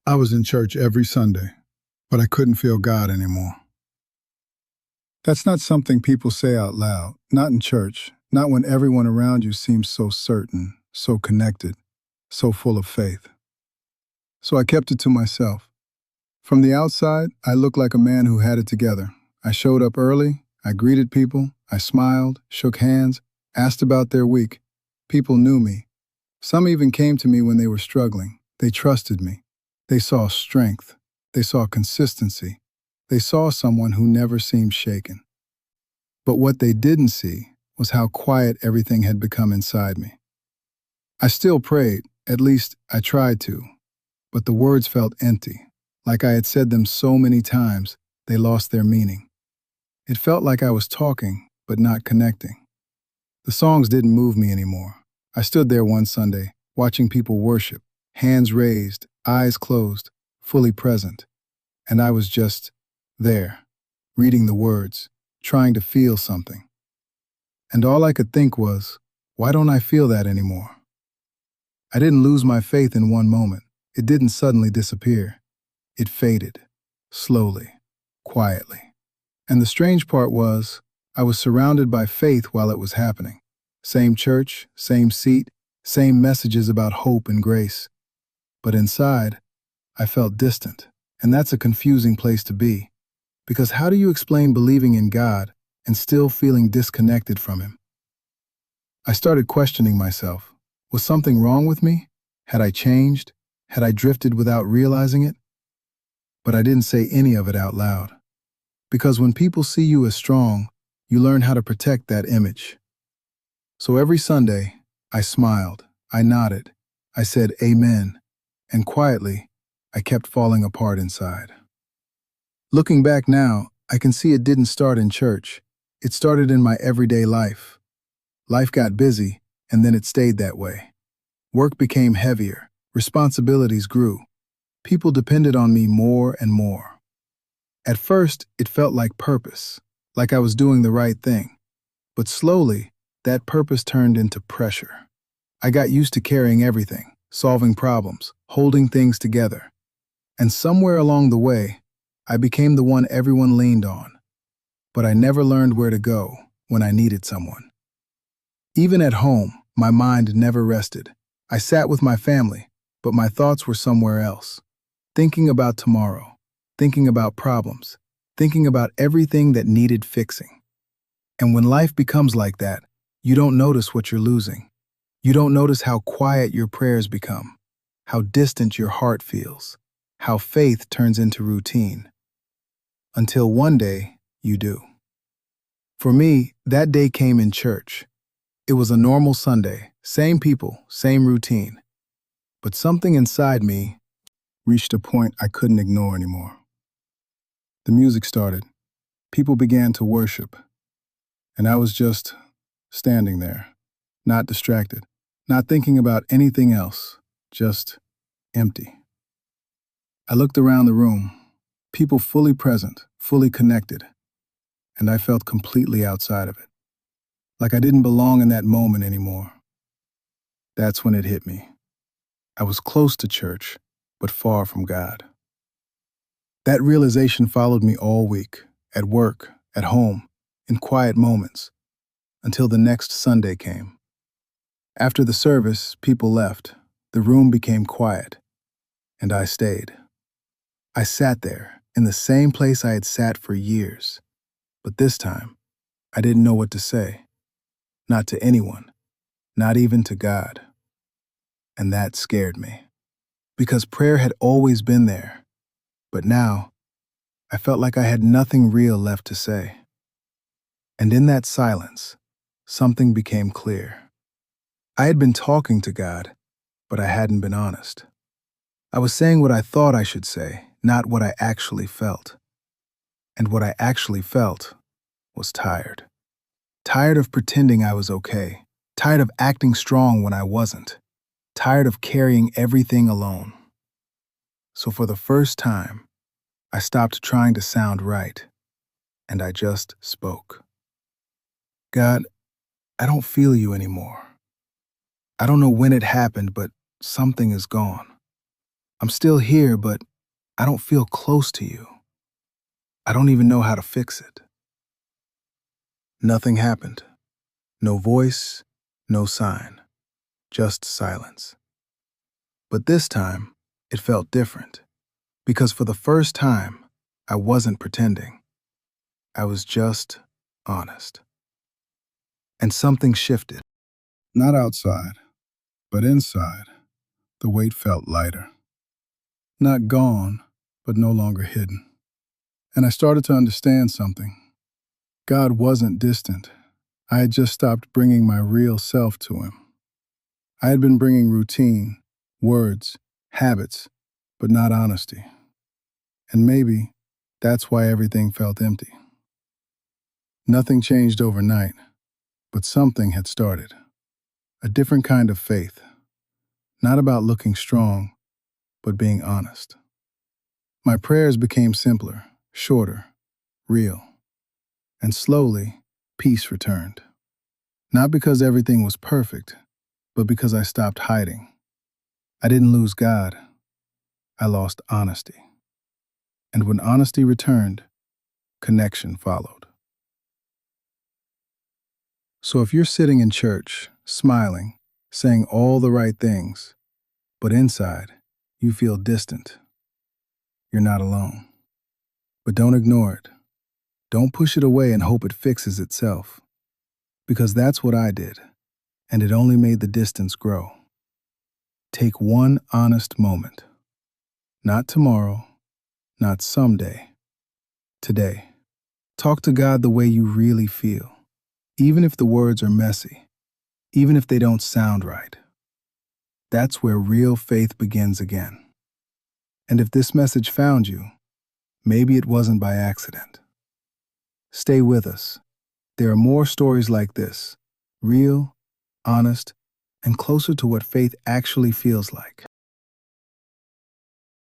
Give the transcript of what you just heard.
I was in church every Sunday, but I couldn't feel God anymore. That's not something people say out loud, not in church, not when everyone around you seems so certain, so connected, so full of faith. So I kept it to myself. From the outside, I looked like a man who had it together. I showed up early, I greeted people, I smiled, shook hands, asked about their week. People knew me. Some even came to me when they were struggling. They trusted me. They saw strength. They saw consistency. They saw someone who never seemed shaken. But what they didn't see was how quiet everything had become inside me. I still prayed, at least I tried to, but the words felt empty. Like I had said them so many times, they lost their meaning. It felt like I was talking, but not connecting. The songs didn't move me anymore. I stood there one Sunday, watching people worship, hands raised, eyes closed, fully present. And I was just there, reading the words, trying to feel something. And all I could think was, why don't I feel that anymore? I didn't lose my faith in one moment. It didn't suddenly disappear. It faded, slowly, quietly. And the strange part was, I was surrounded by faith while it was happening. Same church, same seat, same messages about hope and grace. But inside, I felt distant. And that's a confusing place to be. Because how do you explain believing in God and still feeling disconnected from Him? I started questioning myself. Was something wrong with me? Had I changed? Had I drifted without realizing it? But I didn't say any of it out loud. Because when people see you as strong, you learn how to protect that image. So every Sunday, I smiled, I nodded, I said amen, and quietly, I kept falling apart inside. Looking back now, I can see it didn't start in church. It started in my everyday life. Life got busy, and then it stayed that way. Work became heavier, responsibilities grew. People depended on me more and more. At first, it felt like purpose, like I was doing the right thing. But slowly, that purpose turned into pressure. I got used to carrying everything, solving problems, holding things together. And somewhere along the way, I became the one everyone leaned on. But I never learned where to go when I needed someone. Even at home, my mind never rested. I sat with my family, but my thoughts were somewhere else. Thinking about tomorrow, thinking about problems, thinking about everything that needed fixing. And when life becomes like that, you don't notice what you're losing. You don't notice how quiet your prayers become, how distant your heart feels, how faith turns into routine. Until one day, you do. For me, that day came in church. It was a normal Sunday, same people, same routine. But something inside me reached a point I couldn't ignore anymore. The music started. People began to worship. And I was just standing there, not distracted, not thinking about anything else, just empty. I looked around the room, people fully present, fully connected, and I felt completely outside of it. Like I didn't belong in that moment anymore. That's when it hit me. I was close to church, but far from God. That realization followed me all week, at work, at home, in quiet moments, until the next Sunday came. After the service, people left. The room became quiet, and I stayed. I sat there, in the same place I had sat for years. But this time, I didn't know what to say. Not to anyone, not even to God. And that scared me. Because prayer had always been there. But now, I felt like I had nothing real left to say. And in that silence, something became clear. I had been talking to God, but I hadn't been honest. I was saying what I thought I should say, not what I actually felt. And what I actually felt was tired. Tired of pretending I was okay. Tired of acting strong when I wasn't. Tired of carrying everything alone. So for the first time, I stopped trying to sound right, and I just spoke. God, I don't feel you anymore. I don't know when it happened, but something is gone. I'm still here, but I don't feel close to you. I don't even know how to fix it. Nothing happened. No voice, no sign, just silence. But this time, it felt different. Because for the first time, I wasn't pretending. I was just honest. And something shifted. Not outside, but inside, the weight felt lighter. Not gone, but no longer hidden. And I started to understand something. God wasn't distant. I had just stopped bringing my real self to him. I had been bringing routine, words, habits, but not honesty. And maybe that's why everything felt empty. Nothing changed overnight, but something had started. A different kind of faith. Not about looking strong, but being honest. My prayers became simpler, shorter, real. And slowly, peace returned. Not because everything was perfect, but because I stopped hiding. I didn't lose God. I lost honesty. And when honesty returned, connection followed. So if you're sitting in church, smiling, saying all the right things, but inside, you feel distant, you're not alone. But don't ignore it. Don't push it away and hope it fixes itself. Because that's what I did, and it only made the distance grow. Take one honest moment. Not tomorrow, not someday. Today. Talk to God the way you really feel, even if the words are messy, even if they don't sound right. That's where real faith begins again. And if this message found you, maybe it wasn't by accident. Stay with us. There are more stories like this, real, honest, and closer to what faith actually feels like.